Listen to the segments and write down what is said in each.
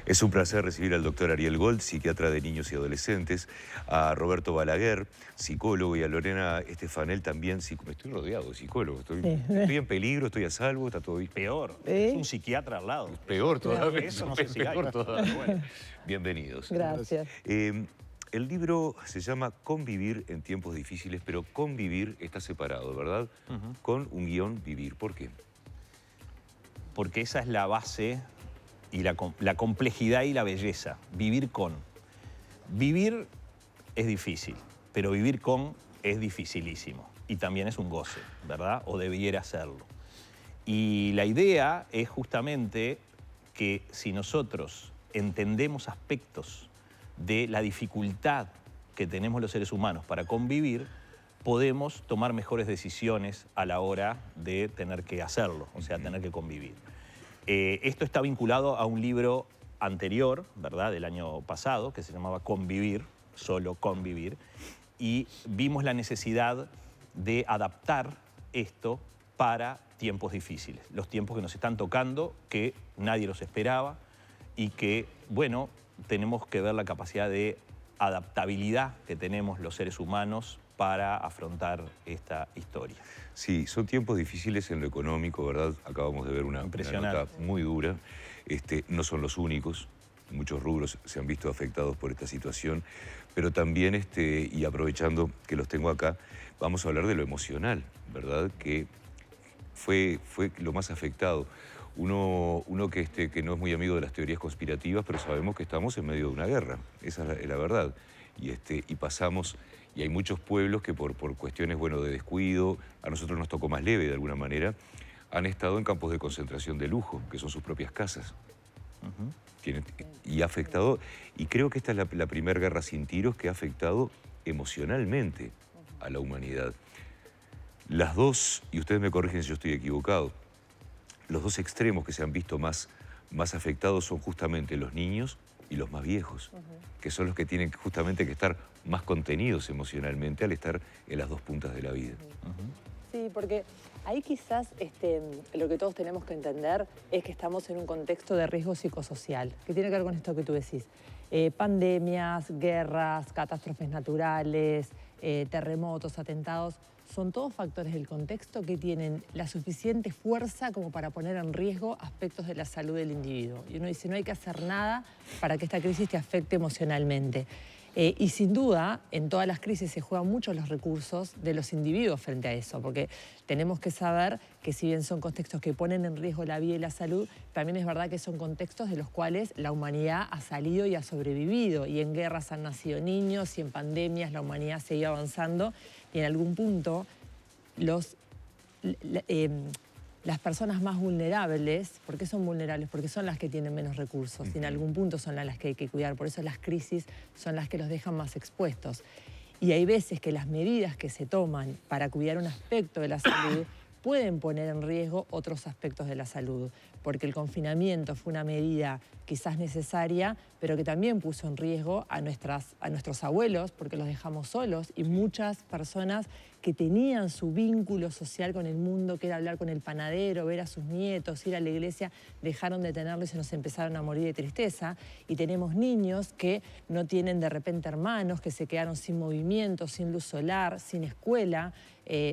Es un placer recibir al doctor Ariel Gold, psiquiatra de niños y adolescentes, a Roberto Balaguer, psicólogo, y a Lorena Estefanel también. Me estoy rodeado de psicólogos, estoy en peligro, estoy a salvo, está todo bien. Peor, es un psiquiatra al lado. Peor todavía. Eso no sé si hay. Peor todavía. Bueno, bienvenidos. Gracias. El libro se llama Convivir en tiempos difíciles, pero convivir está separado, ¿verdad? Con un guión vivir. ¿Por qué? Porque esa es la base y la complejidad y la belleza. Vivir con. Vivir es difícil, pero vivir con es dificilísimo. Y también es un goce, ¿verdad? O debiera serlo. Y la idea es justamente que si nosotros entendemos aspectos de la dificultad que tenemos los seres humanos para convivir, podemos tomar mejores decisiones a la hora de tener que hacerlo, o sea, tener que convivir. Esto está vinculado a un libro anterior, ¿verdad?, del año pasado, que se llamaba Convivir, solo convivir, y vimos la necesidad de adaptar esto para tiempos difíciles, los tiempos que nos están tocando, que nadie los esperaba y que, bueno, tenemos que ver la capacidad de adaptabilidad que tenemos los seres humanos para afrontar esta historia. Sí, son tiempos difíciles en lo económico, ¿verdad? Acabamos de ver una nota muy dura. No son los únicos, muchos rubros se han visto afectados por esta situación, pero también, y aprovechando que los tengo acá, vamos a hablar de lo emocional, ¿verdad? Que fue lo más afectado. Uno que no es muy amigo de las teorías conspirativas, pero sabemos que estamos en medio de una guerra, esa es la verdad. Y pasamos, y hay muchos pueblos que por cuestiones, bueno, de descuido, a nosotros nos tocó más leve de alguna manera, han estado en campos de concentración de lujo, que son sus propias casas. Y ha afectado, y creo que esta es la primera guerra sin tiros que ha afectado emocionalmente a la humanidad. Las dos, y ustedes me corrigen si yo estoy equivocado, los dos extremos que se han visto más afectados son justamente los niños y los más viejos, que son los que tienen justamente que estar más contenidos emocionalmente al estar en las dos puntas de la vida. Sí, porque ahí quizás lo que todos tenemos que entender es que estamos en un contexto de riesgo psicosocial, que tiene que ver con esto que tú decís. Pandemias, guerras, catástrofes naturales, terremotos, atentados, son todos factores del contexto que tienen la suficiente fuerza como para poner en riesgo aspectos de la salud del individuo. Y uno dice, no hay que hacer nada para que esta crisis te afecte emocionalmente. Y sin duda, en todas las crisis se juegan mucho los recursos de los individuos frente a eso, porque tenemos que saber que si bien son contextos que ponen en riesgo la vida y la salud, también es verdad que son contextos de los cuales la humanidad ha salido y ha sobrevivido, y en guerras han nacido niños, y en pandemias la humanidad ha seguido avanzando, y en algún punto las personas más vulnerables, ¿por qué son vulnerables? Porque son las que tienen menos recursos y en algún punto son las que hay que cuidar. Por eso las crisis son las que los dejan más expuestos. Y hay veces que las medidas que se toman para cuidar un aspecto de la salud pueden poner en riesgo otros aspectos de la salud, porque el confinamiento fue una medida quizás necesaria, pero que también puso en riesgo a nuestros abuelos, porque los dejamos solos, y muchas personas que tenían su vínculo social con el mundo, que era hablar con el panadero, ver a sus nietos, ir a la iglesia, dejaron de tenerlo y se nos empezaron a morir de tristeza. Y tenemos niños que no tienen de repente hermanos, que se quedaron sin movimiento, sin luz solar, sin escuela,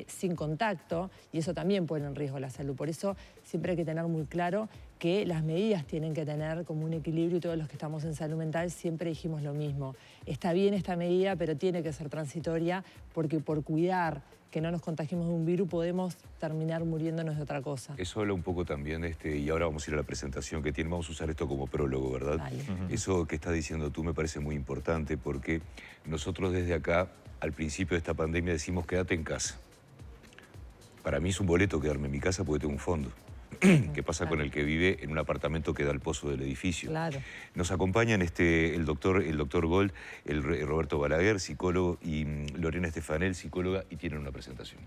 sin contacto, y eso también pone en riesgo la salud. Por eso siempre hay que tener muy claro que las medidas tienen que tener como un equilibrio, y todos los que estamos en salud mental siempre dijimos lo mismo. Está bien esta medida, pero tiene que ser transitoria, porque por cuidar que no nos contagiemos de un virus podemos terminar muriéndonos de otra cosa. Eso habla un poco también y ahora vamos a ir a la presentación que tiene, vamos a usar esto como prólogo, ¿verdad? Eso que estás diciendo tú me parece muy importante, porque nosotros desde acá, al principio de esta pandemia, decimos quédate en casa. Para mí es un boleto quedarme en mi casa porque tengo un fondo. ¿Qué pasa con el que vive en un apartamento que da al pozo del edificio? Claro. Nos acompañan el doctor Gold, Roberto Balaguer, psicólogo, y Lorena Estefanel, psicóloga, y tienen una presentación.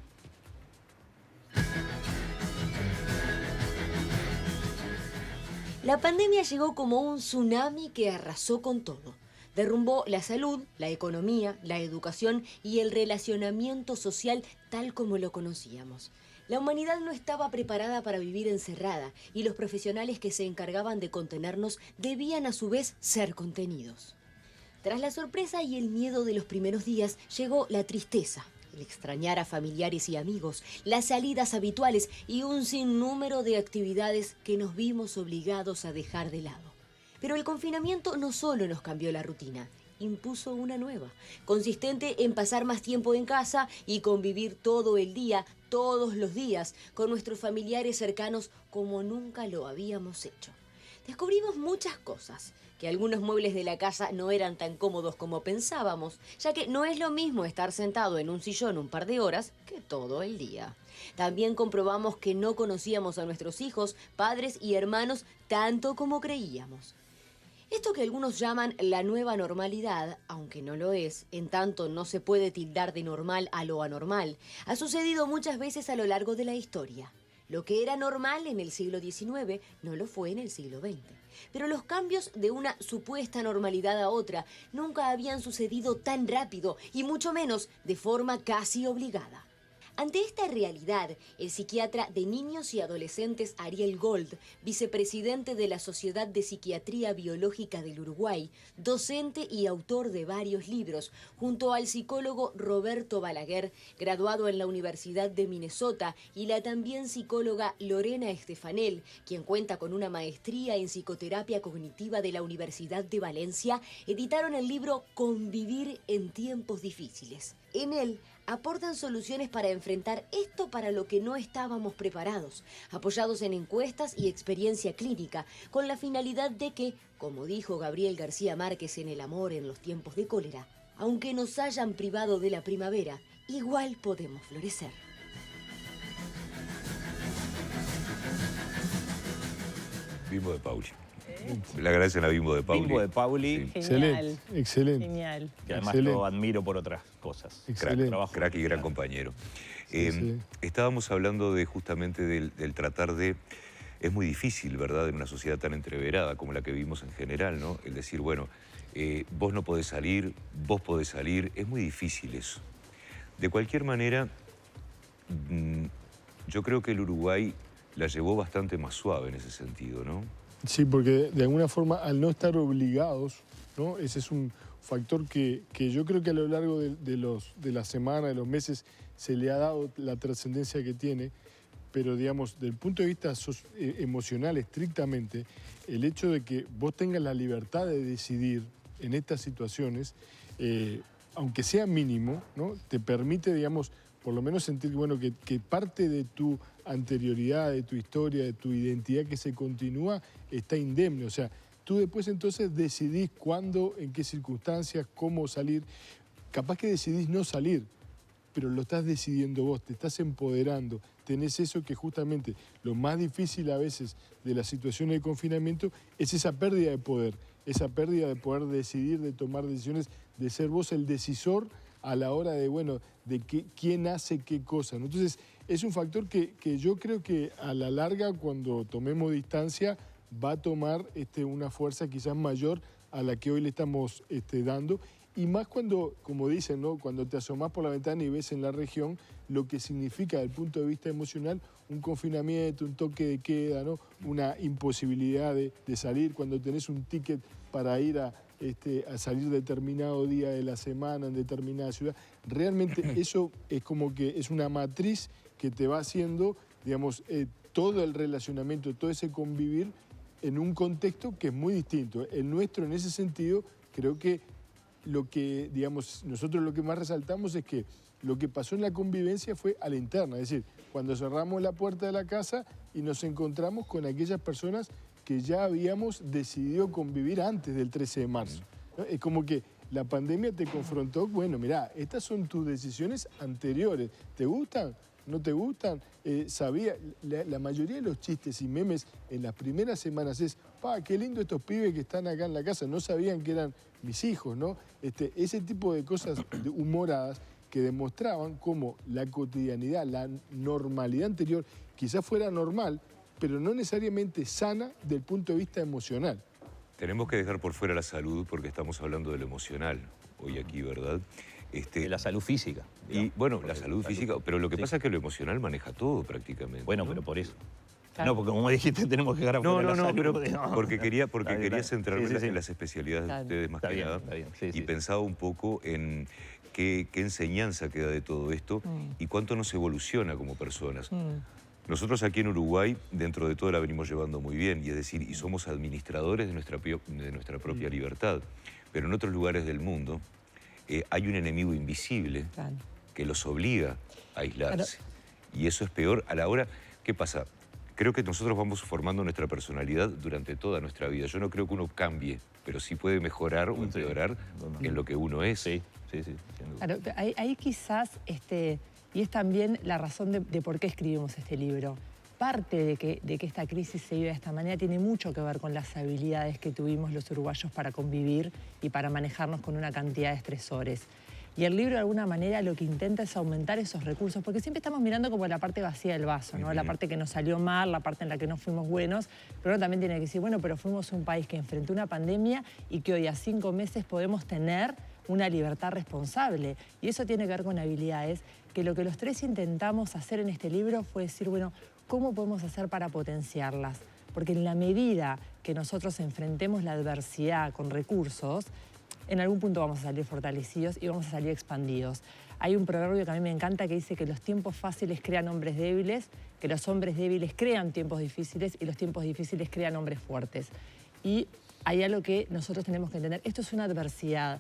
La pandemia llegó como un tsunami que arrasó con todo. Derrumbó la salud, la economía, la educación y el relacionamiento social tal como lo conocíamos. La humanidad no estaba preparada para vivir encerrada y los profesionales que se encargaban de contenernos debían a su vez ser contenidos. Tras la sorpresa y el miedo de los primeros días llegó la tristeza, el extrañar a familiares y amigos, las salidas habituales y un sinnúmero de actividades que nos vimos obligados a dejar de lado. Pero el confinamiento no solo nos cambió la rutina, impuso una nueva, consistente en pasar más tiempo en casa y convivir todo el día, todos los días, con nuestros familiares cercanos como nunca lo habíamos hecho. Descubrimos muchas cosas, que algunos muebles de la casa no eran tan cómodos como pensábamos, ya que no es lo mismo estar sentado en un sillón un par de horas que todo el día. También comprobamos que no conocíamos a nuestros hijos, padres y hermanos tanto como creíamos. Esto que algunos llaman la nueva normalidad, aunque no lo es, en tanto no se puede tildar de normal a lo anormal, ha sucedido muchas veces a lo largo de la historia. Lo que era normal en el siglo XIX no lo fue en el siglo XX. Pero los cambios de una supuesta normalidad a otra nunca habían sucedido tan rápido y mucho menos de forma casi obligada. Ante esta realidad, el psiquiatra de niños y adolescentes Ariel Gold, vicepresidente de la Sociedad de Psiquiatría Biológica del Uruguay, docente y autor de varios libros, junto al psicólogo Roberto Balaguer, graduado en la Universidad de Minnesota, y la también psicóloga Lorena Estefanel, quien cuenta con una maestría en psicoterapia cognitiva de la Universidad de Valencia, editaron el libro Convivir en tiempos difíciles. En él aportan soluciones para enfrentar esto para lo que no estábamos preparados, apoyados en encuestas y experiencia clínica, con la finalidad de que, como dijo Gabriel García Márquez en El amor en los tiempos de cólera, aunque nos hayan privado de la primavera, igual podemos florecer. Bimbo de Pauli. Le agradecen a Bimbo de Pauli. Bimbo de Pauli. Sí. Genial. Excelente. Genial. Que además Excelente. lo admiro por otras cosas. Excelente. Crack y gran compañero. Sí. Estábamos hablando justamente del tratar de... Es muy difícil, ¿verdad?, en una sociedad tan entreverada como la que vivimos en general, ¿no? El decir, bueno, vos no podés salir, vos podés salir. Es muy difícil eso. De cualquier manera, yo creo que el Uruguay la llevó bastante más suave en ese sentido, ¿no? Sí, porque de alguna forma, al no estar obligados, ¿no? Ese es un factor que yo creo que a lo largo de la semana, de los meses, se le ha dado la trascendencia que tiene, pero digamos, del punto de vista emocional estrictamente, el hecho de que vos tengas la libertad de decidir en estas situaciones, aunque sea mínimo, ¿no? Te permite, digamos, por lo menos sentir bueno, que parte de tu anterioridad, de tu historia, de tu identidad que se continúa, está indemne. O sea, tú después entonces decidís cuándo, en qué circunstancias, cómo salir. Capaz que decidís no salir, pero lo estás decidiendo vos, te estás empoderando. Tenés eso que justamente lo más difícil a veces de la situación de confinamiento es esa pérdida de poder decidir, de tomar decisiones, de ser vos el decisor a la hora de, bueno, de quién hace qué cosa, ¿no? Entonces, es un factor que yo creo que a la larga, cuando tomemos distancia, va a tomar una fuerza quizás mayor a la que hoy le estamos dando. Y más cuando, como dicen, ¿no? Cuando te asomás por la ventana y ves en la región lo que significa desde el punto de vista emocional un confinamiento, un toque de queda, ¿no? Una imposibilidad de salir, cuando tenés un ticket para ir a salir determinado día de la semana en determinada ciudad. Realmente eso es como que es una matriz que te va haciendo, digamos, todo el relacionamiento, todo ese convivir en un contexto que es muy distinto. El nuestro, en ese sentido, creo que lo que, digamos, nosotros lo que más resaltamos es que lo que pasó en la convivencia fue a la interna, es decir, cuando cerramos la puerta de la casa y nos encontramos con aquellas personas que ya habíamos decidido convivir antes del 13 de marzo. ¿No? Es como que la pandemia te confrontó, bueno, mirá, estas son tus decisiones anteriores, ¿te gustan? ¿No te gustan? La mayoría de los chistes y memes en las primeras semanas es, qué lindo estos pibes que están acá en la casa, no sabían que eran mis hijos, ¿no? Ese tipo de cosas humoradas que demostraban cómo la cotidianidad, la normalidad anterior, quizás fuera normal, pero no necesariamente sana del punto de vista emocional. Tenemos que dejar por fuera la salud porque estamos hablando de lo emocional hoy aquí, ¿verdad? De la salud física. Y bueno, la salud física, pero lo que pasa es que lo emocional maneja todo prácticamente. Bueno, ¿no? pero por eso. Claro. No, porque como dijiste, tenemos que dejar afuera la salud. pero No. porque quería Está centrarme bien. en las especialidades de ustedes más Está que bien, nada. está bien. Sí, Y sí. pensaba un poco en qué enseñanza queda de todo esto y cuánto nos evoluciona como personas. Nosotros aquí en Uruguay, dentro de todo, la venimos llevando muy bien, y es decir, y somos administradores de nuestra propia libertad. Pero en otros lugares del mundo hay un enemigo invisible Claro. que los obliga a aislarse. Y eso es peor a la hora... ¿Qué pasa? Creo que nosotros vamos formando nuestra personalidad durante toda nuestra vida. Yo no creo que uno cambie, pero sí puede mejorar o empeorar en lo que uno es. Sí, sí, sí, sin duda. Claro, ahí quizás, y es también la razón de por qué escribimos este libro. Parte de que esta crisis se vive de esta manera tiene mucho que ver con las habilidades que tuvimos los uruguayos para convivir y para manejarnos con una cantidad de estresores. Y el libro de alguna manera lo que intenta es aumentar esos recursos, porque siempre estamos mirando como la parte vacía del vaso, ¿no? La parte que nos salió mal, la parte en la que no fuimos buenos, pero uno también tiene que decir, bueno, pero fuimos un país que enfrentó una pandemia y que hoy a 5 meses podemos tener una libertad responsable. Y eso tiene que ver con habilidades que lo que los tres intentamos hacer en este libro fue decir, bueno, ¿cómo podemos hacer para potenciarlas? Porque en la medida que nosotros enfrentemos la adversidad con recursos, en algún punto vamos a salir fortalecidos y vamos a salir expandidos. Hay un proverbio que a mí me encanta que dice que los tiempos fáciles crean hombres débiles, que los hombres débiles crean tiempos difíciles y los tiempos difíciles crean hombres fuertes. Y hay algo que nosotros tenemos que entender. Esto es una adversidad,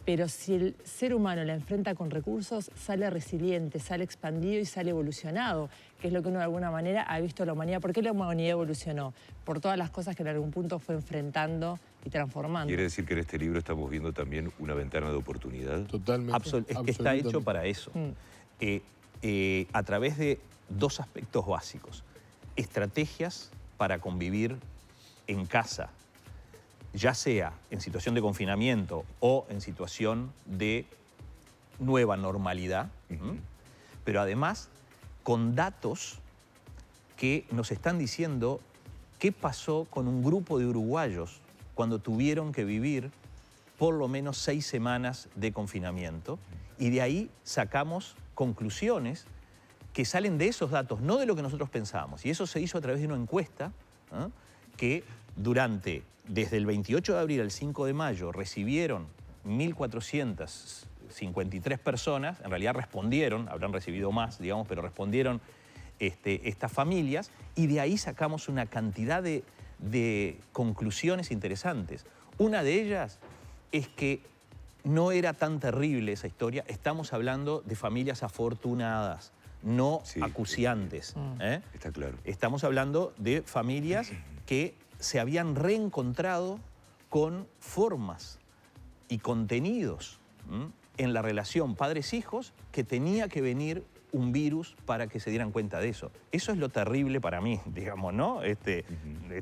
pero si el ser humano la enfrenta con recursos, sale resiliente, sale expandido y sale evolucionado, que es lo que uno de alguna manera ha visto en la humanidad. ¿Por qué la humanidad evolucionó? Por todas las cosas que en algún punto fue enfrentando y transformando. ¿Quiere decir que en este libro estamos viendo también una ventana de oportunidad? Totalmente. Es que está hecho para eso. A través de dos aspectos básicos. Estrategias para convivir en casa, ya sea en situación de confinamiento o en situación de nueva normalidad, pero además con datos que nos están diciendo qué pasó con un grupo de uruguayos cuando tuvieron que vivir por lo menos 6 semanas de confinamiento, y de ahí sacamos conclusiones que salen de esos datos, no de lo que nosotros pensábamos. Y eso se hizo a través de una encuesta que desde el 28 de abril al 5 de mayo recibieron 1.453 personas, en realidad respondieron, habrán recibido más, digamos, pero respondieron estas familias, y de ahí sacamos una cantidad de conclusiones interesantes. Una de ellas es que no era tan terrible esa historia. Estamos hablando de familias afortunadas, no acuciantes. Está claro. Estamos hablando de familias que se habían reencontrado con formas y contenidos en la relación padres-hijos que tenía que venir un virus para que se dieran cuenta de eso. Eso es lo terrible para mí, digamos, ¿no?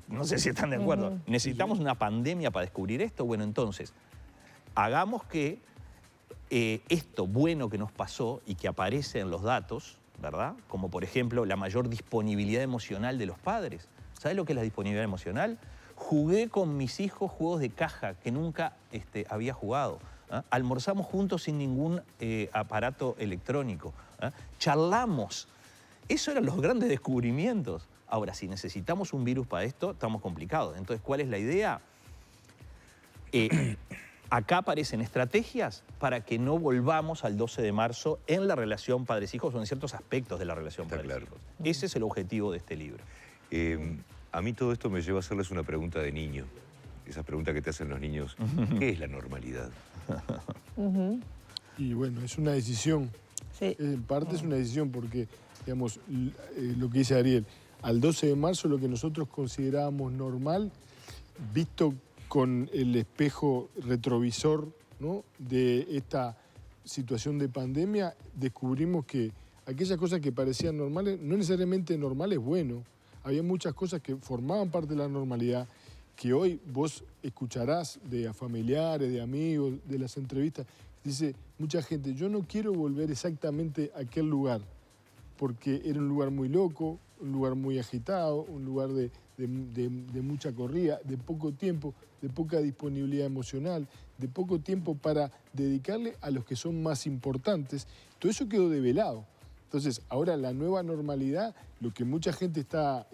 No sé si están de acuerdo. ¿Necesitamos una pandemia para descubrir esto? Bueno, entonces, hagamos que esto bueno que nos pasó y que aparece en los datos, ¿verdad? Como por ejemplo la mayor disponibilidad emocional de los padres. ¿Sabes lo que es la disponibilidad emocional? Jugué con mis hijos juegos de caja que nunca había jugado. Almorzamos juntos sin ningún aparato electrónico. Charlamos. Esos eran los grandes descubrimientos. Ahora, si necesitamos un virus para esto, estamos complicados. Entonces, ¿cuál es la idea? Acá aparecen estrategias para que no volvamos al 12 de marzo en la relación padres-hijos o en ciertos aspectos de la relación padres-hijos. Ese es el objetivo de este libro. A mí todo esto me lleva a hacerles una pregunta de niño. Esa pregunta que te hacen los niños. ¿Qué es la normalidad? Y bueno, es una decisión. Sí. En parte es una decisión porque, digamos, lo que dice Ariel, al 12 de marzo lo que nosotros considerábamos normal, visto con el espejo retrovisor, ¿no?, de esta situación de pandemia, descubrimos que aquellas cosas que parecían normales, no necesariamente normales, bueno, había muchas cosas que formaban parte de la normalidad, que hoy vos escucharás de familiares, de amigos, de las entrevistas. Dice mucha gente, yo no quiero volver exactamente a aquel lugar, porque era un lugar muy loco, un lugar muy agitado, un lugar de de mucha corrida, de poco tiempo, de poca disponibilidad emocional, de poco tiempo para dedicarle a los que son más importantes. Todo eso quedó develado. Entonces, ahora la nueva normalidad, lo que mucha gente está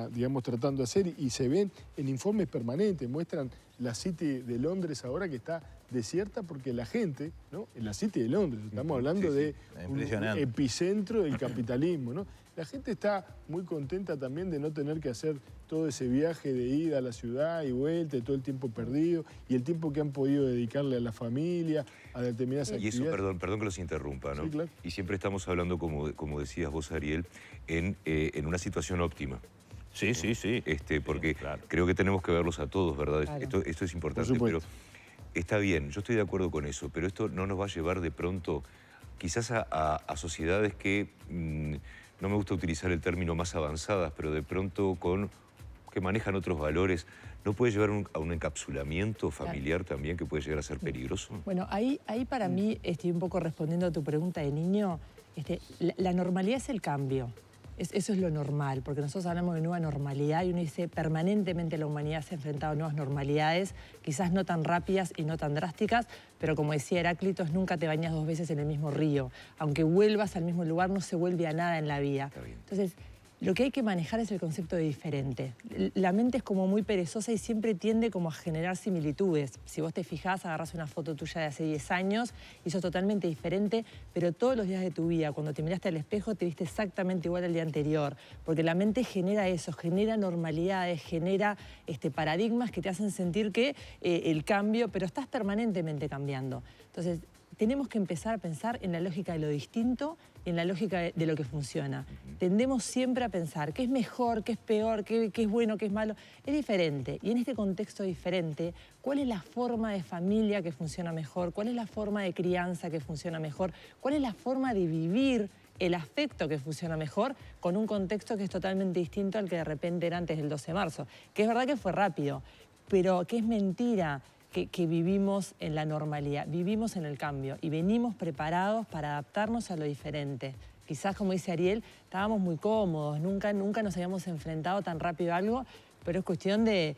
digamos, tratando de hacer, y se ven en informes permanentes, muestran la City de Londres ahora que está desierta porque la gente, ¿no? En la City de Londres, estamos hablando de un epicentro del capitalismo, ¿no? La gente está muy contenta también de no tener que hacer todo ese viaje de ida a la ciudad y vuelta, y todo el tiempo perdido, y el tiempo que han podido dedicarle a la familia, a determinadas actividades. Y eso, perdón que los interrumpa, ¿no? Sí, claro. Y siempre estamos hablando, como decías vos, Ariel, en una situación óptima. Sí, sí, sí. Porque claro, creo que tenemos que verlos a todos, ¿verdad? Claro. Esto es importante, pero está bien, yo estoy de acuerdo con eso, pero esto no nos va a llevar de pronto quizás a sociedades que, no me gusta utilizar el término más avanzadas, pero de pronto que manejan otros valores. ¿No puede llevar a un encapsulamiento familiar también que puede llegar a ser peligroso? Bueno, ahí para mí, un poco respondiendo a tu pregunta de niño, la normalidad es el cambio. Eso es lo normal, porque nosotros hablamos de nueva normalidad y uno dice permanentemente la humanidad se ha enfrentado a nuevas normalidades, quizás no tan rápidas y no tan drásticas, pero como decía Heráclitos, nunca te bañas 2 veces en el mismo río. Aunque vuelvas al mismo lugar, no se vuelve a nada en la vida. Entonces, lo que hay que manejar es el concepto de diferente. La mente es como muy perezosa y siempre tiende como a generar similitudes. Si vos te fijás, agarrás una foto tuya de hace 10 años y sos totalmente diferente, pero todos los días de tu vida, cuando te miraste al espejo, te viste exactamente igual al día anterior. Porque la mente genera eso, genera normalidades, genera paradigmas que te hacen sentir que el cambio, pero estás permanentemente cambiando. Entonces, tenemos que empezar a pensar en la lógica de lo distinto y en la lógica de lo que funciona. Tendemos siempre a pensar qué es mejor, qué es peor, qué es bueno, qué es malo. Es diferente. Y en este contexto diferente, ¿cuál es la forma de familia que funciona mejor? ¿Cuál es la forma de crianza que funciona mejor? ¿Cuál es la forma de vivir el afecto que funciona mejor con un contexto que es totalmente distinto al que de repente era antes del 12 de marzo? Que es verdad que fue rápido, pero que es mentira que vivimos en la normalidad, vivimos en el cambio y venimos preparados para adaptarnos a lo diferente. Quizás, como dice Ariel, estábamos muy cómodos, nunca nos habíamos enfrentado tan rápido a algo, pero es cuestión de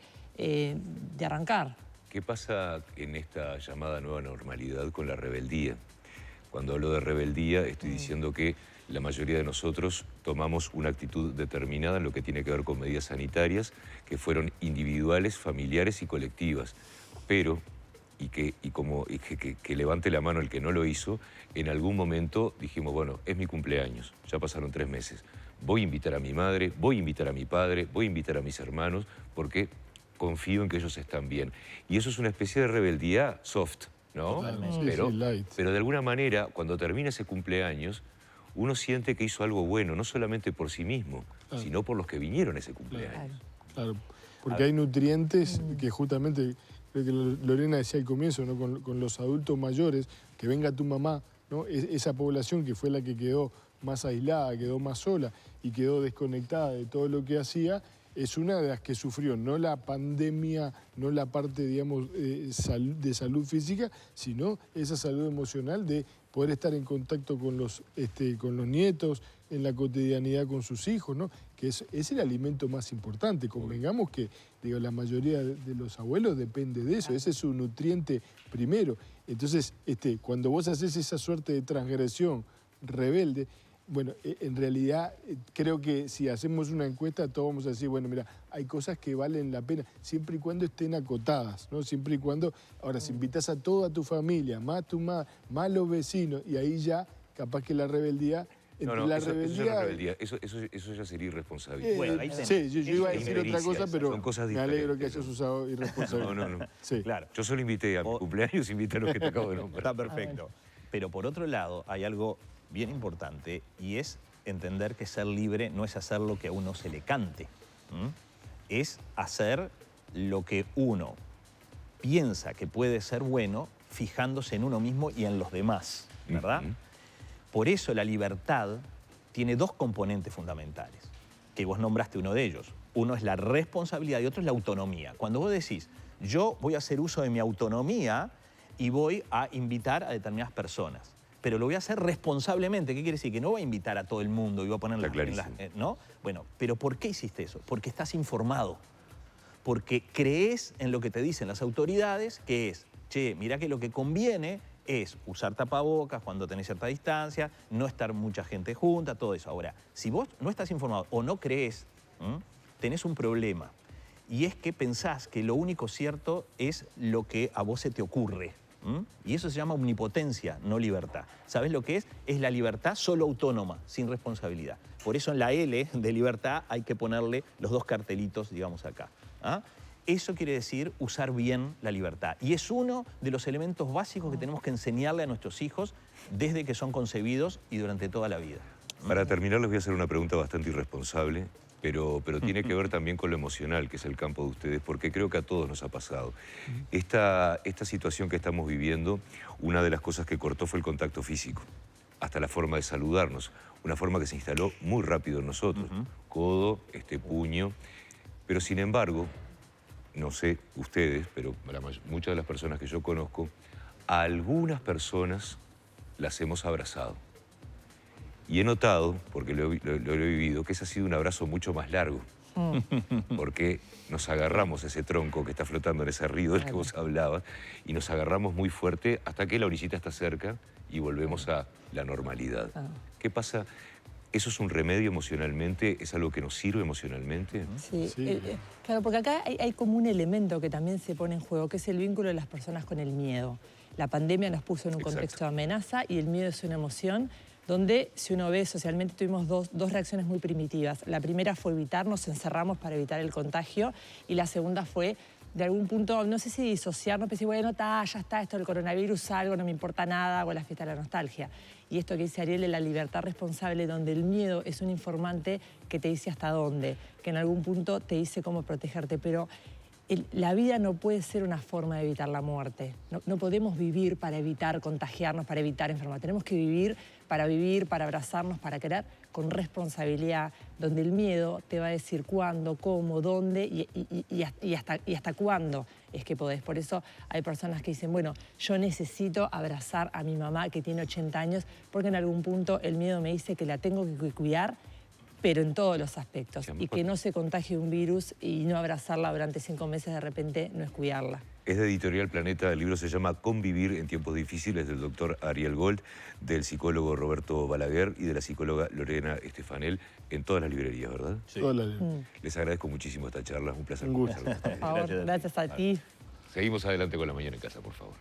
arrancar. ¿Qué pasa en esta llamada nueva normalidad con la rebeldía? Cuando hablo de rebeldía, estoy diciendo que la mayoría de nosotros tomamos una actitud determinada en lo que tiene que ver con medidas sanitarias que fueron individuales, familiares y colectivas. Pero, que levante la mano el que no lo hizo, en algún momento dijimos, bueno, es mi cumpleaños, ya pasaron 3 meses. Voy a invitar a mi madre, voy a invitar a mi padre, voy a invitar a mis hermanos, porque confío en que ellos están bien. Y eso es una especie de rebeldía soft, ¿no? Pero de alguna manera, cuando termina ese cumpleaños, uno siente que hizo algo bueno, no solamente por sí mismo, sino por los que vinieron a ese cumpleaños. Claro, porque hay nutrientes que justamente, creo que Lorena decía al comienzo, ¿no? Con los adultos mayores, que venga tu mamá, ¿no? Esa población que fue la que quedó más aislada, quedó más sola y quedó desconectada de todo lo que hacía, es una de las que sufrió no la pandemia, no la parte, digamos, de salud física, sino esa salud emocional de poder estar en contacto con los nietos, en la cotidianidad con sus hijos, ¿no? Que es el alimento más importante. Convengamos que, digo, la mayoría de los abuelos depende de eso, ese es su nutriente primero. Entonces, cuando vos haces esa suerte de transgresión rebelde, bueno, en realidad creo que si hacemos una encuesta todos vamos a decir, bueno, mira, hay cosas que valen la pena, siempre y cuando estén acotadas, ¿no? Siempre y cuando, ahora, si invitas a toda tu familia, más a tu madre, más a los vecinos, y ahí ya, capaz que la rebeldía... Eso no es rebeldía, eso ya sería irresponsabilidad. Bueno, sí, yo iba a decir otra cosa, pero me alegro que hayas usado irresponsabilidad. No. Sí. Claro. Yo solo invité a mi cumpleaños, invité a los que te acabo de nombrar. Está perfecto. Pero por otro lado, hay algo bien importante y es entender que ser libre no es hacer lo que a uno se le cante. Es hacer lo que uno piensa que puede ser bueno fijándose en uno mismo y en los demás, ¿verdad? Por eso la libertad tiene 2 componentes fundamentales, que vos nombraste uno de ellos. Uno es la responsabilidad y otro es la autonomía. Cuando vos decís, yo voy a hacer uso de mi autonomía y voy a invitar a determinadas personas. pero lo voy a hacer responsablemente. ¿Qué quiere decir? Que no voy a invitar a todo el mundo y voy a poner ¿no? Bueno, pero ¿por qué hiciste eso? Porque estás informado. Porque crees en lo que te dicen las autoridades, que es, che, mirá que lo que conviene es usar tapabocas cuando tenés cierta distancia, no estar mucha gente junta, todo eso. Ahora, si vos no estás informado o no crees, tenés un problema. Y es que pensás que lo único cierto es lo que a vos se te ocurre. Y eso se llama omnipotencia, no libertad. ¿Sabés lo que es? Es la libertad solo autónoma, sin responsabilidad. Por eso en la L de libertad hay que ponerle los dos cartelitos, digamos, acá. Eso quiere decir usar bien la libertad. Y es uno de los elementos básicos que tenemos que enseñarle a nuestros hijos desde que son concebidos y durante toda la vida. Para terminar, les voy a hacer una pregunta bastante irresponsable, pero tiene que ver también con lo emocional, que es el campo de ustedes, porque creo que a todos nos ha pasado. Esta situación que estamos viviendo, una de las cosas que cortó fue el contacto físico, hasta la forma de saludarnos, una forma que se instaló muy rápido en nosotros, codo, puño, pero sin embargo, no sé ustedes, pero muchas de las personas que yo conozco, a algunas personas las hemos abrazado. Y he notado, porque lo he vivido, que ese ha sido un abrazo mucho más largo. Porque nos agarramos ese tronco que está flotando en ese río del que vos hablabas y nos agarramos muy fuerte hasta que la orillita está cerca y volvemos a la normalidad. ¿Qué pasa? ¿Eso es un remedio emocionalmente? ¿Es algo que nos sirve emocionalmente? Sí, claro, porque acá hay como un elemento que también se pone en juego, que es el vínculo de las personas con el miedo. La pandemia nos puso en un contexto de amenaza y el miedo es una emoción donde, si uno ve socialmente, tuvimos dos reacciones muy primitivas. La primera fue evitar, nos encerramos para evitar el contagio, y la segunda fue, de algún punto, no sé si disociarnos, pero decir, bueno, ya está, esto del coronavirus, algo, no me importa nada, hago la fiesta de la nostalgia. Y esto que dice Ariel de la libertad responsable, donde el miedo es un informante que te dice hasta dónde, que en algún punto te dice cómo protegerte, pero la vida no puede ser una forma de evitar la muerte. No podemos vivir para evitar contagiarnos, para evitar enfermar. Tenemos que vivir, para abrazarnos, para querer con responsabilidad, donde el miedo te va a decir cuándo, cómo, dónde y hasta cuándo es que podés. Por eso hay personas que dicen, bueno, yo necesito abrazar a mi mamá que tiene 80 años porque en algún punto el miedo me dice que la tengo que cuidar, pero en todos los aspectos, y que no se contagie un virus, y no abrazarla durante 5 meses de repente no es cuidarla. Es de Editorial Planeta, el libro se llama Convivir en tiempos difíciles, del doctor Ariel Gold, del psicólogo Roberto Balaguer y de la psicóloga Lorena Estefanel, en todas las librerías, ¿verdad? Sí. Les agradezco muchísimo esta charla, un placer. Un gusto. Por favor, gracias a ti. Seguimos adelante con La Mañana en Casa, por favor.